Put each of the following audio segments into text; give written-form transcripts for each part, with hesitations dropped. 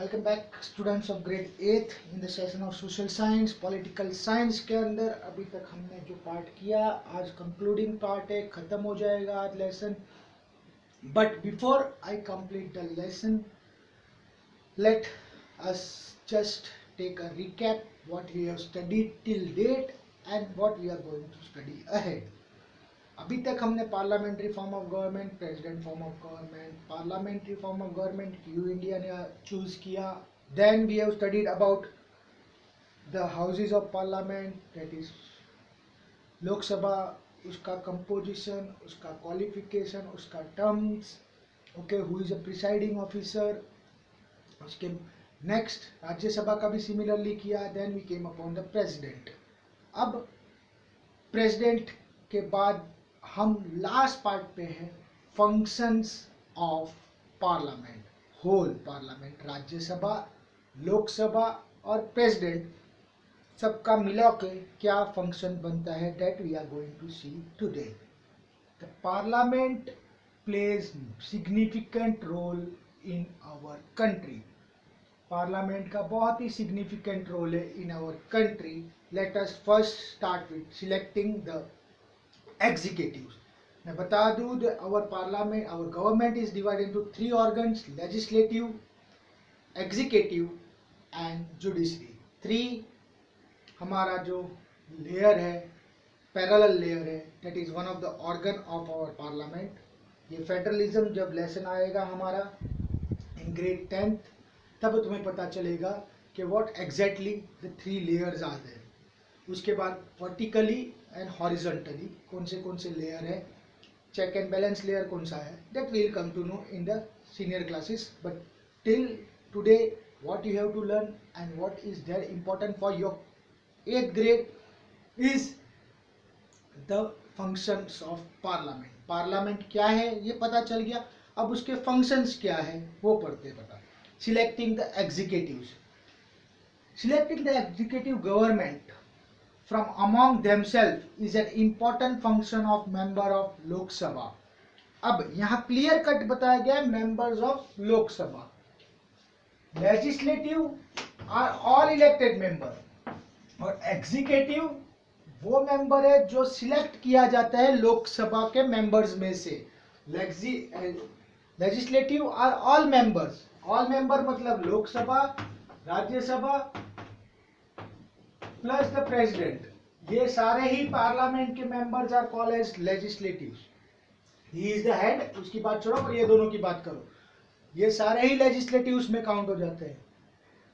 Welcome back students of grade 8 in the session of social science political science के अंदर अभी तक हमने जो पार्ट किया आज कंक्लूडिंग पार्ट है, खत्म हो जाएगा आज lesson. But before I complete the lesson let us just take a recap what we have studied till date and what we are going to study ahead. अभी तक हमने parliamentary form of government, president form of government, parliamentary form of government क्यों India ने choose किया. Then we have studied about the houses of parliament, that is Lok Sabha, उसका composition, उसका qualification, उसका terms, okay, who is a presiding officer. उसके next Rajya Sabha का भी similarly किया. Then we came upon the president. अब प्रेसिडेंट के बाद हम लास्ट पार्ट पे हैं functions of parliament. Whole parliament, Rajya Sabha, Lok Sabha और प्रेसिडेंट सबका मिला के क्या फंक्शन बनता है, that we are going to see today. The parliament plays significant role in our country. Parliament का बहुत ही सिग्निफिकेंट रोल है in our country. Let us first start with selecting the executives. मैं बता दूं our parliament, our government is divided into three organs: legislative, executive and judiciary. Three हमारा जो layer है, पैरेलल लेयर है, that is one of the organ of our parliament. ये federalism जब lesson आएगा हमारा in grade 10th तब तुम्हें पता चलेगा कि what exactly the three layers are there. उसके बाद वर्टिकली एंड हॉरिजॉन्टली कौन से लेयर है, चेक एंड बैलेंस लेयर कौन सा है, that will come to know in the senior classes. But till today what you have to learn and what is there important for your 8th grade is the functions of parliament. Parliament क्या है ये पता चल गया. अब उसके functions क्या है वो पढ़ते पता. Selecting the executives. Selecting the executive government from among themselves is an important function of member of Lok Sabha. अब यहाँ क्लियर कट बताया गया members of Lok Sabha. Legislative are all elected member और executive वो member है जो select किया जाता है लोकसभा के members में से. Legislative are all members. all member मतलब Lok Sabha, Rajya Sabha plus the president, ये सारे ही पार्लियामेंट के members are called as legislatives. He is the head. उसकी बात छोड़ो और ये दोनों की बात करो. ये सारे ही लेजिस्लेटिव्स में काउंट हो जाते हैं.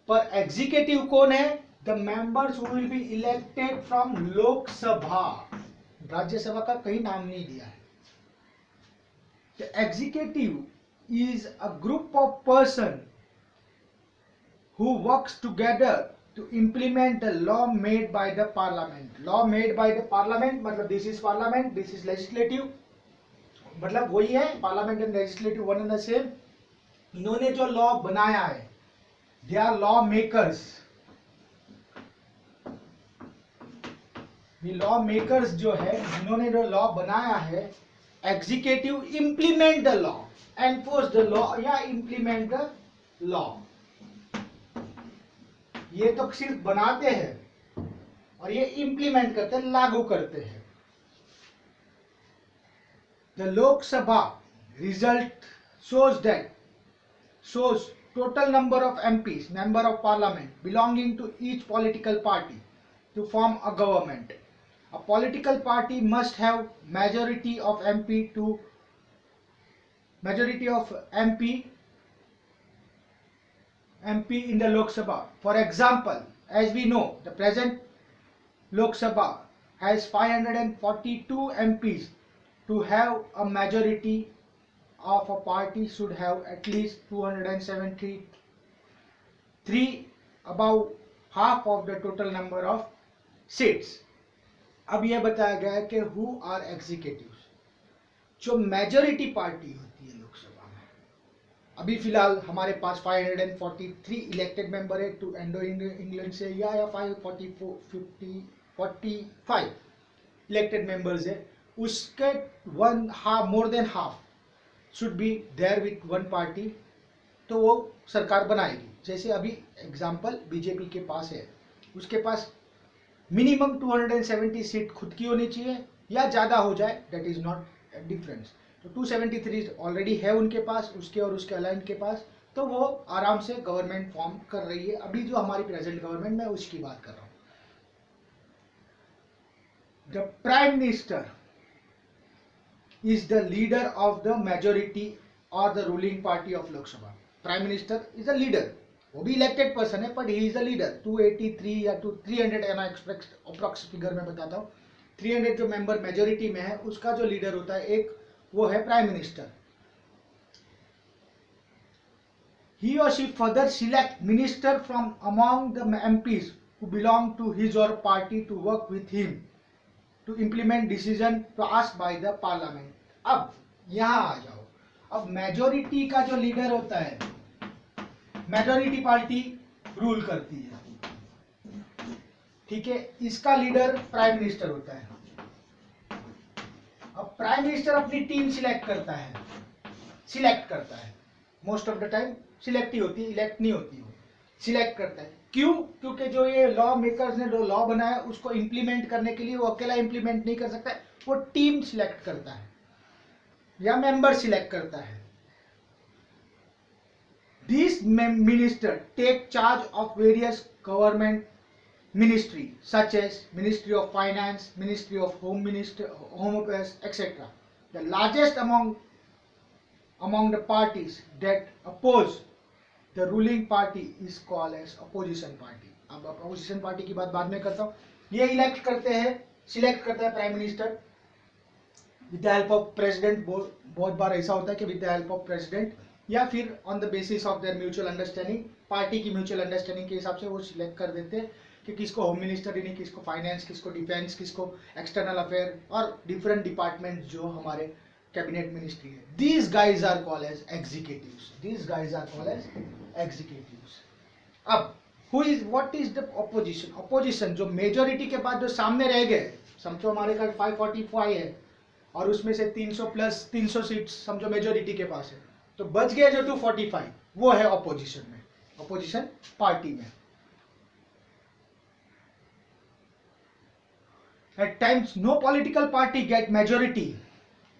पर एग्जीक्यूटिव कौन है? The members who will be elected from Lok Sabha. Rajya Sabha का कहीं नाम नहीं दिया है. The executive is a group of person who works together to implement the law made by the parliament. law made by the parliament मतलब this is parliament, this is legislative, मतलब वही है. parliament and legislative one and the same. इन्होंने जो law बनाया है, they are law makers. ये law makers जो है, जिन्होंने जो law बनाया है, executive implement the law, enforce the law या implement the law. ये तो सिर्फ बनाते हैं और ये इंप्लीमेंट करते हैं, लागू करते हैं. The Lok Sabha result shows total number of MPs, member of parliament, belonging to each political party to form a government. A political party must have majority of MP in the Lok Sabha. For example, as we know, the present Lok Sabha has 542 MPs. To have a majority of a party should have at least 273, above half of the total number of seats. अब यह बताया गया है कि who are executives. जो majority party होती है लोकसभा में, अभी फिलहाल हमारे पास 543 इलेक्टेड मेंबर है टू इंडो इंग्लैंड से, या 45 इलेक्टेड मेंबर्स है. उसके more than half should be there with one party, तो वो सरकार बनाएगी. जैसे अभी एग्जाम्पल बीजेपी के पास है, उसके पास मिनिमम 270 सीट खुद की होनी चाहिए या ज़्यादा हो जाए, दैट इज़ नॉट डिफरेंस। तो 273 ऑलरेडी है उनके पास, उसके और उसके अलाइन के पास, तो वो आराम से गवर्नमेंट फॉर्म कर रही है। अभी जो हमारी प्रेजेंट गवर्नमेंट, मैं उसकी बात कर रहा हूँ। The prime minister is the leader of the majority or the ruling party of Lok Sabha. Prime Minister is a leader. वो भी इलेक्टेड पर्सन है, but he is a leader. 283 या 300 है ना, अप्रॉक्स फिगर में बताता हूँ। 300 जो मेंबर मेजोरिटी में है, उसका जो लीडर होता है एक, वो है prime minister. He or she further select minister from among the MPs who belong to his or party to work with him to implement decision passed by the parliament. अब यहाँ आ जाओ, अब मेजोरिटी का जो लीडर होता है, majority party rule करती है, ठीक है, इसका लीडर प्राइम मिनिस्टर होता है। अब प्राइम मिनिस्टर अपनी टीम सिलेक्ट करता है, most of the time select ही होती है, इलेक्ट नहीं होती, वो सिलेक्ट करता है। क्यों? क्योंकि जो ये लॉ मेकर्स ने जो लॉ बनाया उसको इम्प्लीमेंट करने के लिए वो अकेला इम्प्लीमेंट नहीं कर सकता है, वो टीम सिलेक्ट करता है या मेंबर सिलेक्ट करता है। These ministers take charge of various government ministry such as Ministry of Finance, Ministry of Home Affairs, etc. The largest among the parties that oppose the ruling party is called as opposition party. अब opposition party की बात बाद में करता हूँ। ये elect करते हैं, सिलेक्ट करता है prime minister with the help of president. बहुत बार ऐसा होता है कि with the help of president या फिर on the basis of their mutual understanding, party की म्यूचुअल अंडरस्टैंडिंग के हिसाब से वो सिलेक्ट कर देते हैं कि किसको होम मिनिस्टर यानी किसको फाइनेंस, किसको डिफेंस, किसको एक्सटर्नल अफेयर और डिफरेंट डिपार्टमेंट जो हमारे कैबिनेट मिनिस्ट्री है। These guys are called as executives. अब what is the opposition? Opposition जो मेजोरिटी के बाद जो सामने रह गए, समझो हमारे का 545 है और उसमें से 300 प्लस 300 सीट समझो मेजोरिटी के पास है, तो बच गया जो 245, वो है ऑपोजिशन में, ऑपोजिशन पार्टी में। At times, no political party get majority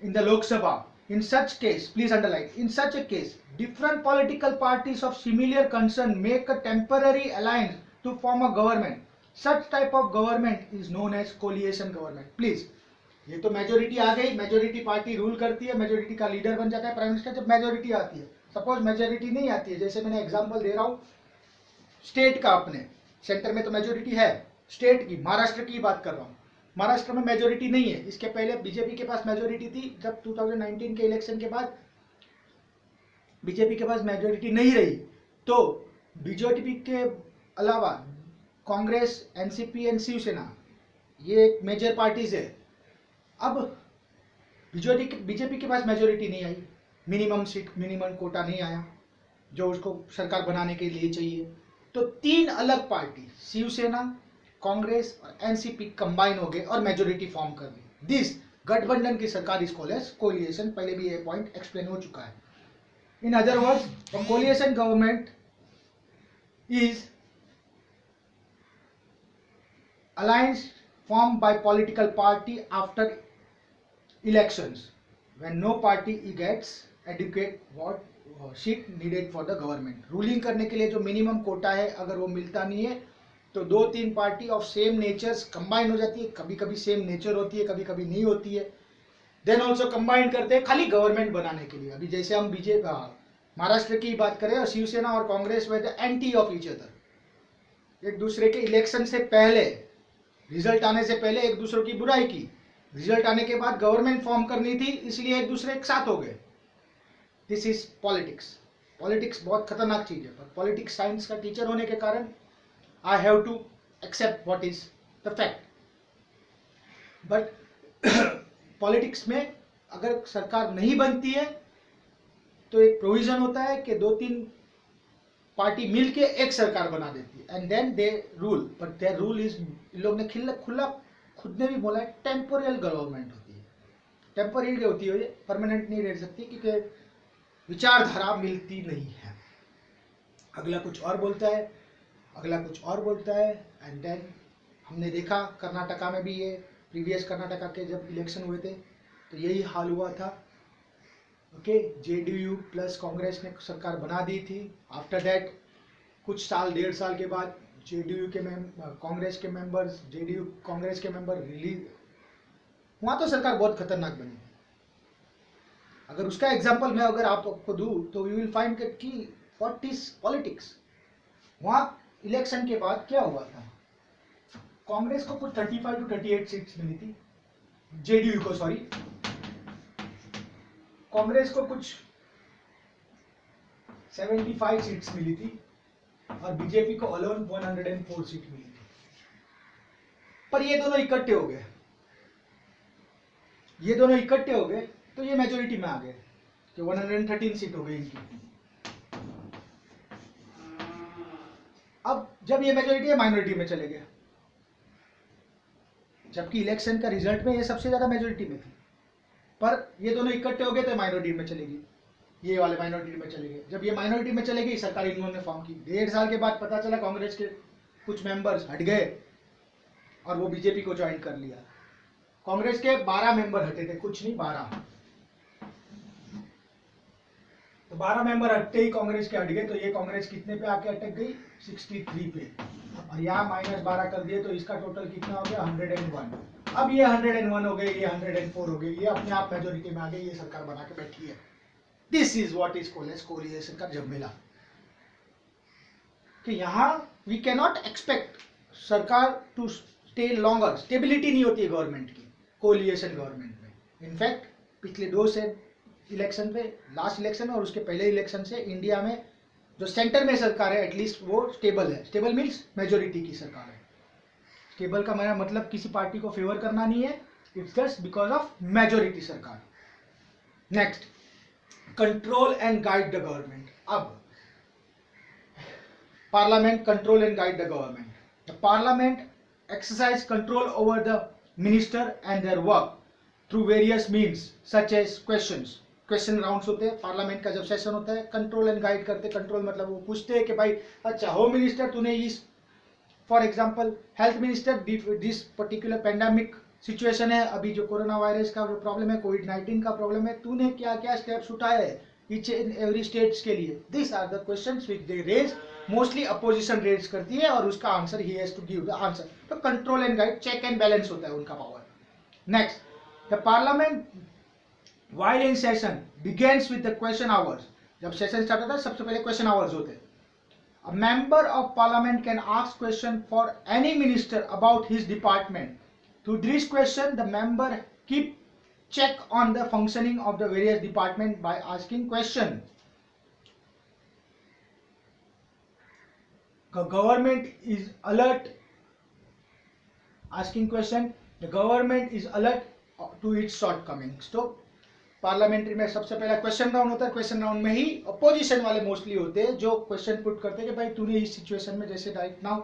in the Lok Sabha. In such case, please underline, in such a case, different political parties of similar concern make a temporary alliance to form a government. Such type of government is known as coalition government. Please, ये तो majority आ गई, majority party rule करती है, majority का leader बन जाता है prime minister जब मेजोरिटी आती है। सपोज मेजोरिटी नहीं आती है, जैसे मैंने एग्जांपल दे रहा हूँ स्टेट का, अपने सेंटर में तो मेजोरिटी है, स्टेट की महाराष्ट्र की बात कर रहा हूँ। महाराष्ट्र में मेजोरिटी नहीं है, इसके पहले बीजेपी के पास मेजोरिटी थी, जब 2019 के इलेक्शन के बाद बीजेपी के पास मेजोरिटी नहीं रही, तो बीजेपी के अलावा कांग्रेस, एनसीपी एंड शिवसेना, ये एक मेजर पार्टीज है। अब बीजेपी के पास मेजोरिटी नहीं आई, मिनिमम सीट, मिनिमम कोटा नहीं आया जो उसको सरकार बनाने के लिए चाहिए, तो तीन अलग पार्टी शिवसेना, कांग्रेस और एनसीपी कंबाइन हो गए और मेजोरिटी फॉर्म कर ली। दिस गठबंधन की सरकार इस कॉल्ड एज कोलिएशन। पहले भी ये पॉइंट एक्सप्लेन हो चुका है। In other words, coalition government is alliance formed by political party after elections when no party gets adequate what seat needed for the government. Ruling करने के लिए जो मिनिमम कोटा है, अगर वो मिलता नहीं है तो दो तीन party of same natures combine हो जाती है। कभी कभी सेम नेचर होती है, कभी कभी नहीं होती है, देन ऑल्सो कंबाइन करते हैं खाली गवर्नमेंट बनाने के लिए। अभी जैसे हम बीजेपी महाराष्ट्र की बात करें, और शिवसेना और Congress way the anti of each other, एक दूसरे के इलेक्शन से पहले, रिजल्ट आने से पहले एक दूसरे की बुराई की, रिजल्ट आने के बाद गवर्नमेंट फॉर्म करनी थी इसलिए एक दूसरे के साथ हो गए। This is politics. पॉलिटिक्स बहुत खतरनाक चीज है, पर पॉलिटिक्स साइंस का टीचर होने के कारण I have to accept what is the fact. But politics में अगर सरकार नहीं बनती है तो एक प्रोविजन होता है कि दो तीन पार्टी मिलके एक सरकार बना देती है, and then they rule, but their rule is, इन लोग ने खुला खुद ने भी बोला है, टेम्पोरल गवर्नमेंट होती है। टेम्पोररी होती है, परमानेंट नहीं रह सकती, क्योंकि विचारधारा मिलती नहीं है। अगला कुछ और बोलता है, अगला कुछ और बोलता है, एंड देन हमने देखा कर्नाटका में भी ये प्रीवियस कर्नाटका के जब इलेक्शन हुए थे तो यही हाल हुआ था। ओके, जेडीयू प्लस कांग्रेस ने सरकार बना दी थी। आफ्टर दैट कुछ साल, 1.5 साल के बाद जेडीयू के कांग्रेस के मेंबर्स, जेडीयू कांग्रेस के मेंबर रिलीज, वहाँ तो सरकार बहुत खतरनाक बनी। अगर उसका एग्जांपल मैं अगर आपको दूं तो यू विल फाइंड कि व्हाट इज पॉलिटिक्स। वहाँ इलेक्शन के बाद क्या हुआ था, कांग्रेस को कुछ 35 to 38 सीट्स मिली थी, जेडीयू को, सॉरी, कांग्रेस को कुछ 75 सीट्स मिली थी और बीजेपी को अलोन 104 सीट मिली थी। पर ये दोनों इकट्ठे हो गए, ये दोनों इकट्ठे हो गए तो ये मेजोरिटी में आ गए कि 113 सीट हो गई इनकी। अब जब ये मेजोरिटी है, माइनॉरिटी में चले गए, जबकि इलेक्शन का रिजल्ट में ये सबसे ज्यादा मेजोरिटी में थी। पर ये दोनों इकट्ठे हो गए तो माइनॉरिटी में चलेगी, ये वाले माइनॉरिटी में चले गए। जब ये माइनॉरिटी में चले गई, सरकार इन्होंने फॉर्म की। 1.5 साल के बाद पता चला कांग्रेस के कुछ मेंबर्स हट गए और वो बीजेपी को ज्वाइन कर लिया। कांग्रेस के 12 मेंबर हटे थे, कुछ नहीं 12। तो 12 मेंबर हटते ही कांग्रेस के हट गए, तो ये कांग्रेस कितने पे आके अटक गई, 63 पे। और यहाँ -12 कर दिए तो इसका टोटल कितना हो गया, 101। अब ये 101 हो गए, ये 104 हो गए, ये अपने आप मेजोरिटी में आ गई, ये सरकार बना के बैठी है। This is what is called as coalition का झमेला। कि यहाँ वी कैन नॉट एक्सपेक्ट सरकार टू स्टे लॉन्गर, स्टेबिलिटी नहीं होती है गवर्नमेंट की कोलिएशन गवर्नमेंट में। इनफैक्ट पिछले 2 से इलेक्शन पे, लास्ट इलेक्शन और उसके पहले इलेक्शन से इंडिया में जो सेंटर में सरकार है एटलीस्ट वो स्टेबल है। स्टेबल मीन्स मेजोरिटी की सरकार है। स्टेबल का मेरा मतलब किसी पार्टी को फेवर करना नहीं है, it's just because of majority सरकार। Next, control and guide the government. अब parliament control and guide the government. The parliament exercise control over the minister and their work through various means such as questions. Question rounds होते हैं parliament का जब session होता है, control and guide करते। Control मतलब वो पूछते हैं कि भाई अच्छा होम मिनिस्टर तूने इस, for example health minister, this particular pandemic situation है, अभी जो कोरोना वायरस का प्रॉब्लम है, कोविड-19 का प्रॉब्लम है, तूने क्या क्या स्टेप्स उठाए हैं ईच एंड एवरी स्टेट्स के लिए। This are the questions which they raise, mostly opposition raise करती है और उसका answer he has to give the answer. तो control and guide, check and balance होता है उनका power. Next, the parliament while in session begins with the question hours. जब session start होता है सबसे पहले क्वेश्चन आवर्स होते हैं। A member of parliament can ask question for any minister about his department. Through this question, the member keep check on the functioning of the various department by asking question. The government is alert. Asking question. The government is alert to its shortcomings. तो parliamentary में सबसे पहला question round होता है। Question round में ही opposition वाले mostly होते हैं जो क्वेश्चन पुट करते हैं कि भाई तूने इस सिचुएशन में, जैसे राइट नाउ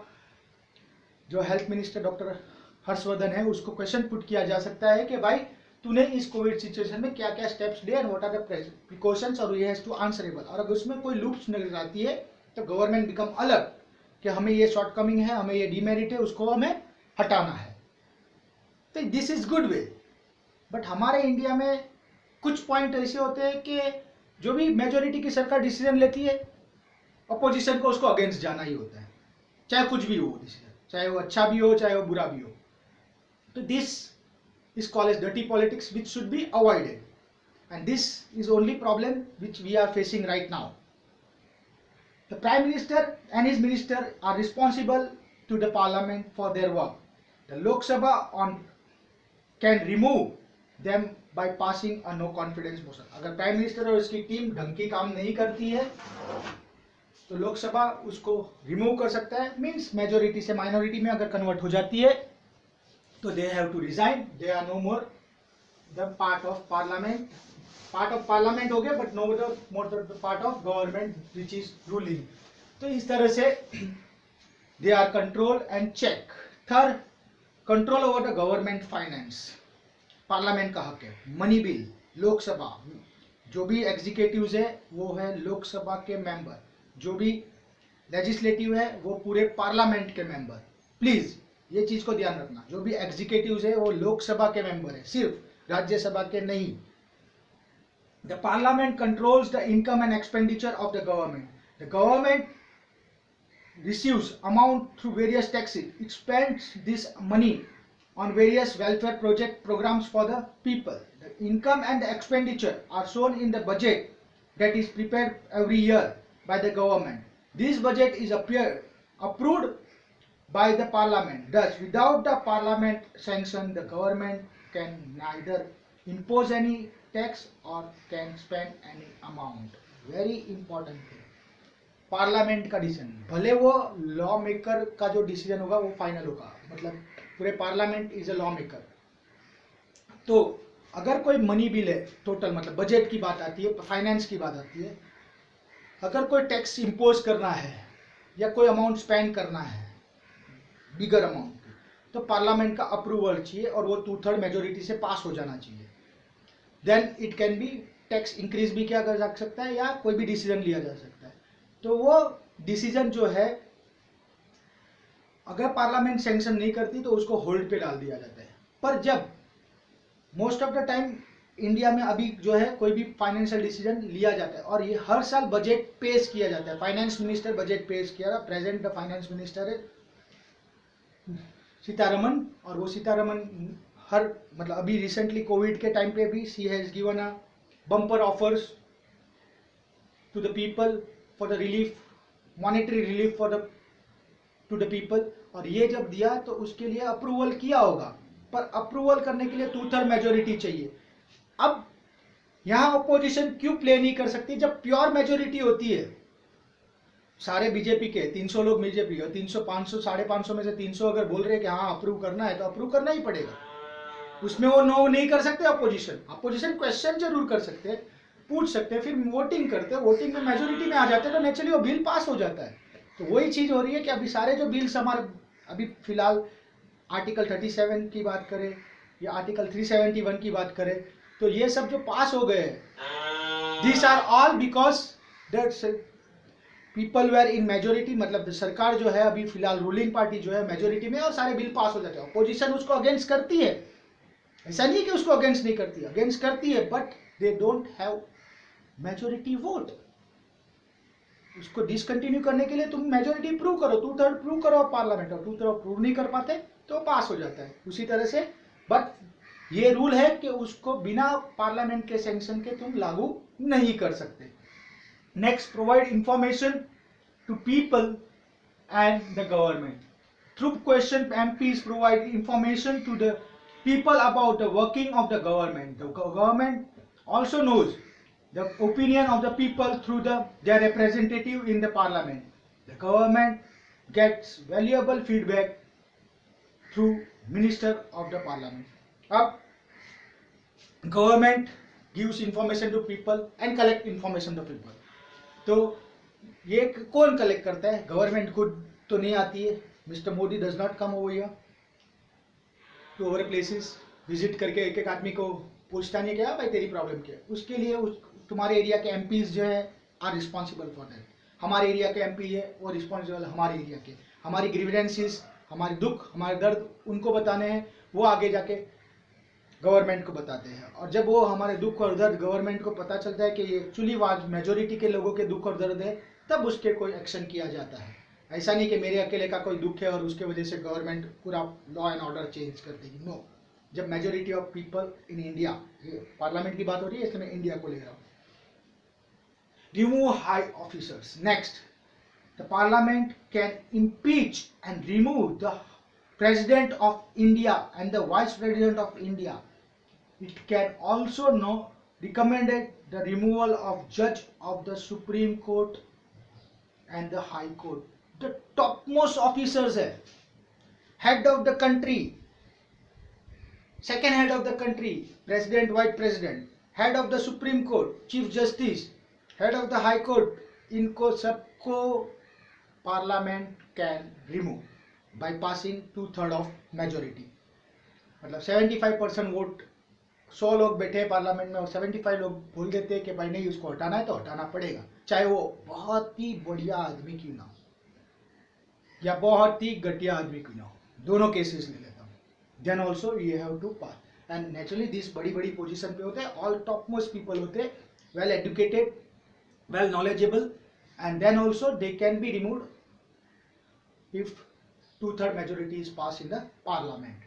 जो हेल्थ मिनिस्टर डॉक्टर हर्षवर्धन है उसको क्वेश्चन पुट किया जा सकता है कि भाई तूने इस कोविड सिचुएशन में क्या क्या स्टेप्स लिए and what are the precautions, और ये हैज टू आंसरेबल। और अगर उसमें कोई लूप्स नजर आती है तो गवर्नमेंट बिकम अलर्ट कि हमें ये शॉर्टकमिंग है, हमें ये डिमेरिट है, उसको हमें हटाना है। तो this is good way. But हमारे इंडिया में कुछ पॉइंट ऐसे होते हैं कि जो भी मेजोरिटी की सरकार डिसीजन लेती है, अपोजिशन को उसको अगेंस्ट जाना ही होता है, चाहे कुछ भी हो डिसीजन, चाहे वो अच्छा भी हो चाहे वो बुरा भी हो। तो this is called as dirty politics which should be avoided, and this is only problem which we are facing right now. The prime minister and his minister are responsible to the parliament for their work. The Lok Sabha on can remove them by passing a no confidence motion. अगर prime minister और उसकी team ढंग की काम नहीं करती है तो लोकसभा उसको रिमूव कर सकता है। मींस मेजोरिटी से माइनॉरिटी में अगर कन्वर्ट हो जाती है तो they have to resign, they are no more the part of parliament. Part of parliament हो गया but no more the part of government which is ruling. तो इस तरह से they are control and check. Third, control over the government finance. Parliament का हक है। Money bill, Lok Sabha जो भी एग्जीक्यूटिव्स है वो है लोकसभा के मेंबर, जो भी लेजिस्लेटिव है वो पूरे पार्लियामेंट के मेंबर। प्लीज ये चीज को ध्यान रखना, जो भी एग्जीक्यूटिव है वो लोकसभा के मेंबर है, सिर्फ राज्यसभा के नहीं। The parliament controls the income and expenditure of the government. The government receives amount through various taxes. It spends this money on various welfare programs for the people. The income and the expenditure are shown in the budget that is prepared every year by the government. This budget is approved by the parliament. Thus, without the parliament sanction, the government can neither impose any tax or can spend any amount. Very important thing. Parliament का decision, भले वो law maker का जो decision होगा वो final होगा, मतलब पूरे parliament is a law maker. तो अगर कोई मनी बिल है टोटल, मतलब बजट की बात आती है, फाइनेंस की बात आती है, अगर कोई टैक्स इंपोज करना है या कोई अमाउंट स्पेंड करना है बिगर अमाउंट, तो पार्लियामेंट का अप्रूवल चाहिए और वो 2/3 मेजोरिटी से पास हो जाना चाहिए। Then it can be tax increase भी किया जा सकता है या कोई भी डिसीजन लिया जा सकता है। तो वो डिसीजन जो है अगर पार्लियामेंट सैंक्शन नहीं करती तो उसको होल्ड पे डाल दिया जाता है। पर जब most of the time India में अभी जो है कोई भी फाइनेंशियल डिसीजन लिया जाता है और ये हर साल बजट पेश किया जाता है, फाइनेंस मिनिस्टर बजट पेश किया, प्रेजेंट द फाइनेंस मिनिस्टर है सीतारमन, और वो सीतारमन हर मतलब अभी रिसेंटली कोविड के टाइम पे भी she has given a bumper offers to the people for the relief, monetary relief to the people, और ये जब दिया तो उसके लिए अप्रूवल किया होगा, पर अप्रूवल करने के लिए 2/3 मेजोरिटी चाहिए। अब यहां अपोजिशन क्यों प्ले नहीं कर सकती? जब प्योर मेजोरिटी होती है, सारे बीजेपी के 300 लोग बीजेपी और 300 500 550 में से 300 अगर बोल रहे हैं कि हाँ अप्रूव करना है तो अप्रूव करना ही पड़ेगा, उसमें वो नो नहीं कर सकते। अपोजिशन क्वेश्चन जरूर कर सकते हैं, पूछ सकते हैं, फिर वोटिंग करते हैं, वोटिंग में मेजोरिटी में आ जाते हैं तो नेचुरली वो बिल पास हो जाता है। तो वही चीज हो रही है कि अभी सारे जो बिल्स हमारे अभी फिलहाल आर्टिकल 37 की बात करें या आर्टिकल 371 की बात करें, तो ये सब जो पास हो गए हैं, this are all because that people were in majority, मतलब सरकार जो है अभी फिलहाल रूलिंग पार्टी जो है मेजोरिटी में, और सारे बिल पास हो जाते हैं। अपोजिशन उसको अगेंस्ट करती है, ऐसा नहीं कि उसको अगेंस्ट नहीं करती, अगेंस्ट करती है, but they don't have majority vote. उसको डिसकंटिन्यू करने के लिए तुम मेजोरिटी प्रूव करो, 2/3 प्रूव करो पार्लियामेंट, और 2/3 प्रूव नहीं कर पाते तो पास हो जाता है उसी तरह से। बट ये रूल है कि उसको बिना पार्लियामेंट के सैंक्शन के तुम लागू नहीं कर सकते। Next, provide information to people and the government through question. MPs provide information to the people about the working of the government. The government also knows the opinion of the people through their representative in the parliament. The government gets valuable feedback through minister of the parliament. Up, government gives information to people and collect information to people. तो ये कौन collect करता है? Government खुद तो नहीं आती है। Mister Modi does not come over here to over places, visit करके एक एक आदमी को पूछता नहीं क्या भाई तेरी प्रॉब्लम क्या है। उसके लिए तुम्हारे एरिया के MPs जो है आर रिस्पॉन्सिबल फॉर दैट। हमारे एरिया के MP है वो रिस्पॉन्सिबल हमारे एरिया के, हमारी ग्रीवेंसेस, हमारे दुख, हमारे दर्द उनको बताने हैं, वो आगे जाके गवर्नमेंट को बताते हैं। और जब वो हमारे दुख और दर्द गवर्नमेंट को पता चलता है कि ये एक्चुअली मेजोरिटी के लोगों के दुख और दर्द है, तब उसके कोई एक्शन किया जाता है। ऐसा नहीं कि मेरे अकेले का कोई दुख है और उसके वजह से गवर्नमेंट पूरा लॉ एंड ऑर्डर चेंज कर देगी। नो, जब majority of people in India, ये पार्लियामेंट की बात हो रही है इसलिए मैं इंडिया को ले रहा हूँ। Remove high officers. Next, the parliament can impeach and remove the president of India and the vice president of India. It can also recommended the removal of judge of the Supreme Court and the High Court. The topmost officers है, head of the country, second head of the country, president, vice president, head of the Supreme Court, chief justice, head of the High Court, इनको सबको parliament can remove by passing 2/3 of majority. मतलब 75% vote, 100 लोग बैठे हैं parliament में और 75 लोग बोल देते हैं कि भाई नहीं उसको हटाना है तो हटाना पड़ेगा, चाहे वो बहुत ही बढ़िया आदमी क्यों ना हो। या बहुत ही घटिया आदमी क्यों ना हो, दोनों केसेस ले लेता हूँ, then also you have to pass. And naturally this बड़ी बड़ी पोजीशन पे होते हैं, ऑल टॉप मोस्ट पीपल होते हैं, well educated, well knowledgeable, and then also they can be removed if 2/3 majority is passed in the parliament.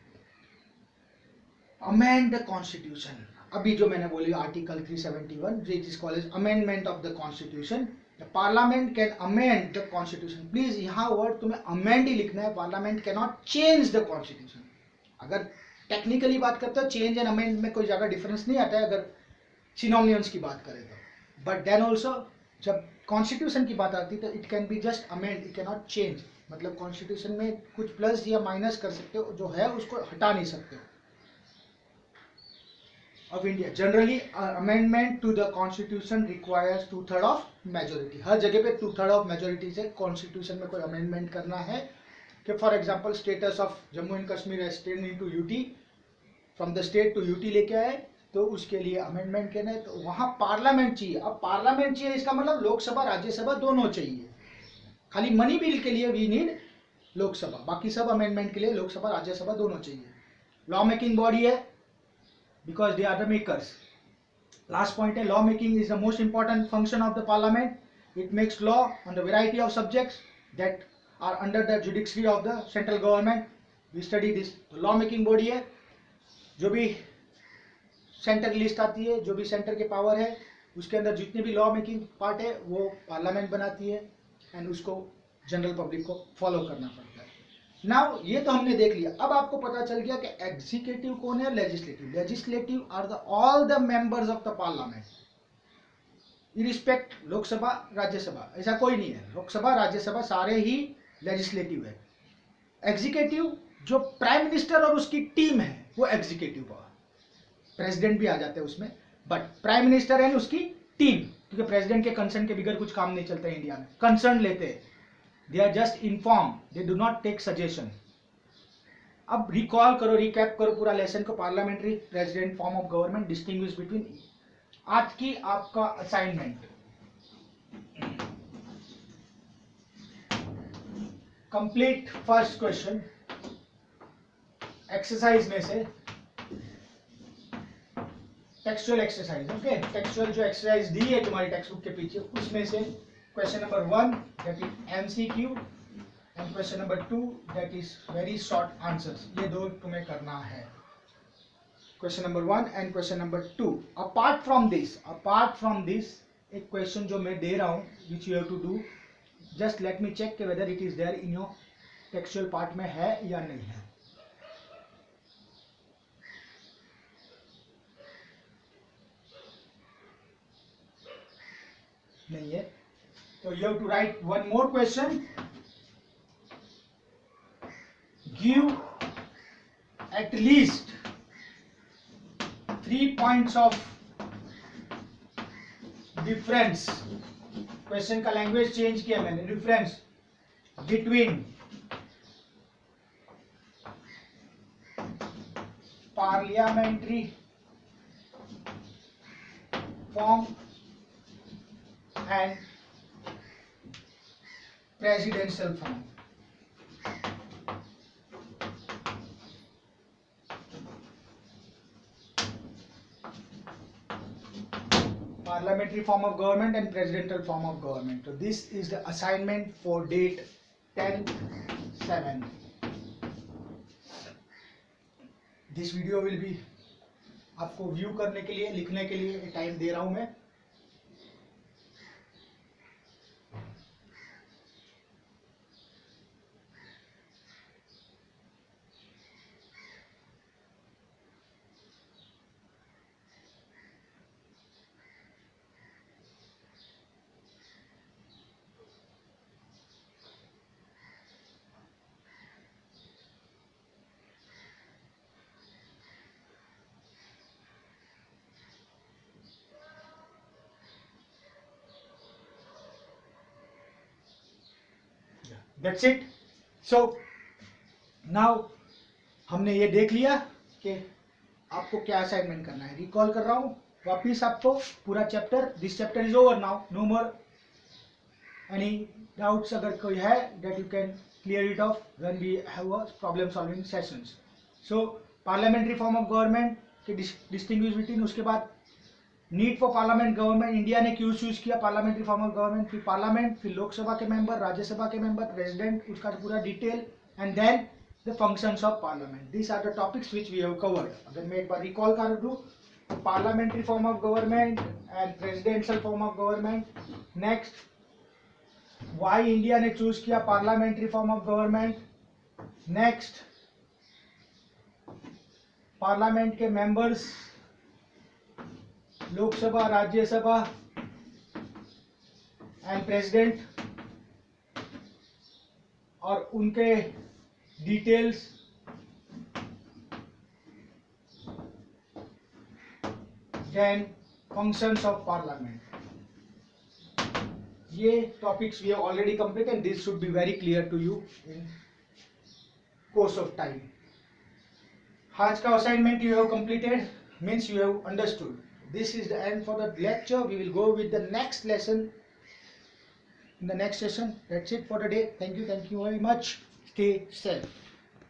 Amend the constitution. अभी जो मैंने बोली article 371, which is called as amendment of the constitution. The parliament can amend the constitution. Please यहाँ word तुम्हें amend ही लिखना है, parliament cannot change the constitution. अगर technically बात करते हो चेंज एंड अमेंड में कोई ज़्यादा डिफरेंस नहीं आता है अगर सिनोनिम्स की बात करें तो, बट देन ऑल्सो जब कॉन्स्टिट्यूशन की बात आती है तो it can be just amend, it can not change. मतलब कॉन्स्टिट्यूशन में कुछ प्लस या माइनस कर सकते हो, जो है उसको हटा नहीं सकते हो। Of India generally amendment to the constitution requires 2/3 of majority. हर जगह पे 2/3 ऑफ मेजोरिटी से कॉन्स्टिट्यूशन में कोई अमेंडमेंट करना है कि for example status of Jammu and Kashmir extend into UT, from the state to UT लेके आए तो उसके लिए अमेंडमेंट करना है, तो वहाँ पार्लियामेंट चाहिए। अब पार्लियामेंट चाहिए इसका मतलब लोकसभा राज्यसभा दोनों चाहिए। खाली मनी बिल के लिए वी नीड लोकसभा, बाकी सब अमेंडमेंट के लिए लोकसभा राज्यसभा दोनों चाहिए। लॉ मेकिंग बॉडी है because they are the makers. Last point है law making is the most important function of the parliament. It makes law on the variety of subjects that are under the judiciary of the central government. We study this. तो law making body है, जो भी centre list आती है, जो भी centre के power है उसके अंदर जितने भी लॉ मेकिंग पार्ट है वो पार्लियामेंट बनाती है एंड उसको जनरल पब्लिक को फॉलो करना पड़ता है। नाउ ये तो हमने देख लिया। अब आपको पता चल गया कि एग्जीक्यूटिव कौन है, legislative. Legislative are the all the members of the parliament, irrespective Lok Sabha Rajya Sabha, ऐसा कोई नहीं है। लोकसभा राज्यसभा सारे ही लेजिस्लेटिव है। एग्जीक्यूटिव जो प्राइम मिनिस्टर और उसकी टीम है वो एग्जीक्यूटिव पावर, प्रेसिडेंट भी आ जाते हैं उसमें, बट प्राइम मिनिस्टर एंड उसकी टीम, क्योंकि प्रेसिडेंट के कंसर्न के बगैर कुछ काम नहीं चलता है इंडिया में। कंसर्न लेते हैं, they are just inform, they do not take suggestion. अब रिकॉल करो, रिकैप करो पूरा लेसन को। Parliamentary president form of government, distinguish between. आज की आपका assignment, complete first question exercise में से, टेक्सचुअल एक्सरसाइज। ओके, टेक्सचुअल जो एक्सरसाइज दी है तुम्हारी टेक्स्ट बुक के पीछे, उसमें से question number 1 that is MCQ and question number 2 that is very short answers. ये दो तुम्हें करना है, question number 1 and question number 2। Apart from this एक क्वेश्चन जो मैं दे रहा हूँ which you have to do, just let me check whether it is there in your textual part में है या नहीं है। नहीं है तो you have to write one more question. Give at least 3 points of difference. Question का language change किया मैंने, difference between parliamentary form and presidential form. Parliamentary form of government and presidential form of government. So this is the assignment for date 10/7. This video will be आपको view करने के लिए, लिखने के लिए टाइम दे रहा हूं मैं। That's it. So now हमने ये देख लिया कि आपको क्या असाइनमेंट करना है। रिकॉल कर रहा हूँ वापिस आपको पूरा chapter. This chapter is over now, no more any doubts अगर कोई है that you can clear it off when we have a problem solving sessions. So parliamentary form of government के distinguish between, उसके बाद need for parliament government, India ने क्यों choose किया parliamentary form of government, फिर पार्लियामेंट, फिर लोकसभा के member, Rajya Sabha के मेंबर, प्रेसिडेंट, उसका पूरा detail, and then the functions of parliament. This are the topics which we have covered. अगर मैं एक बार रिकॉल कर दूं, parliamentary form of government and presidential form of government. Next, why India ने चूज किया parliamentary form of government. Next, parliament के members, Lok Sabha, Rajya Sabha and president, और उनके details. Then functions of parliament. ये topics we have already complete and this should be very clear to you in course of time. आज का assignment you have completed, means you have understood. This is the end for the lecture. We will go with the next lesson in the next session. That's it for the day. Thank you very much. Stay safe.